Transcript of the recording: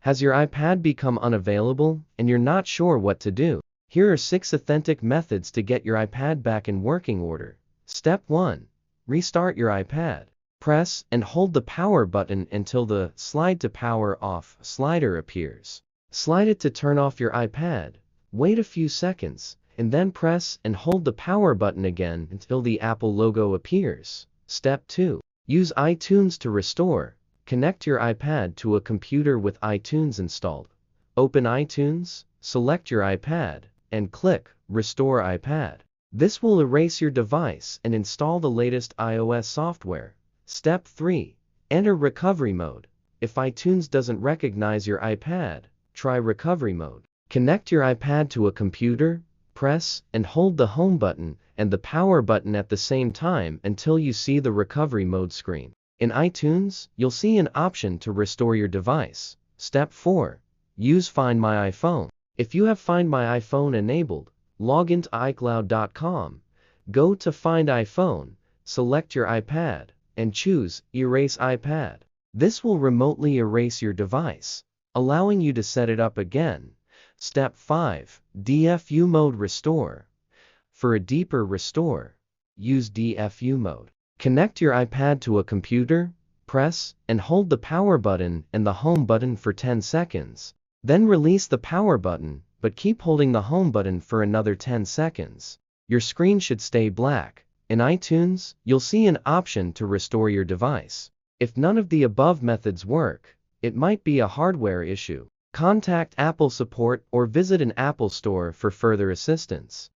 Has your iPad become unavailable and you're not sure what to do? Here are 6 authentic methods to get your iPad back in working order. Step 1. Restart your iPad. Press and hold the power button until the Slide to Power Off slider appears. Slide it to turn off your iPad. Wait a few seconds, and then press and hold the power button again until the Apple logo appears. Step 2. Use iTunes to restore. Connect your iPad to a computer with iTunes installed. Open iTunes, select your iPad, and click Restore iPad. This will erase your device and install the latest iOS software. Step 3. Enter recovery mode. If iTunes doesn't recognize your iPad, try recovery mode. Connect your iPad to a computer, press and hold the home button and the power button at the same time until you see the recovery mode screen. In iTunes, you'll see an option to restore your device. Step 4. Use Find My iPhone. If you have Find My iPhone enabled, log into iCloud.com, go to Find iPhone, select your iPad, and choose Erase iPad. This will remotely erase your device, allowing you to set it up again. Step 5. DFU mode restore. For a deeper restore, use DFU mode. Connect your iPad to a computer, press and hold the power button and the home button for 10 seconds. Then release the power button, but keep holding the home button for another 10 seconds. Your screen should stay black. In iTunes, you'll see an option to restore your device. If none of the above methods work, it might be a hardware issue. Contact Apple support or visit an Apple store for further assistance.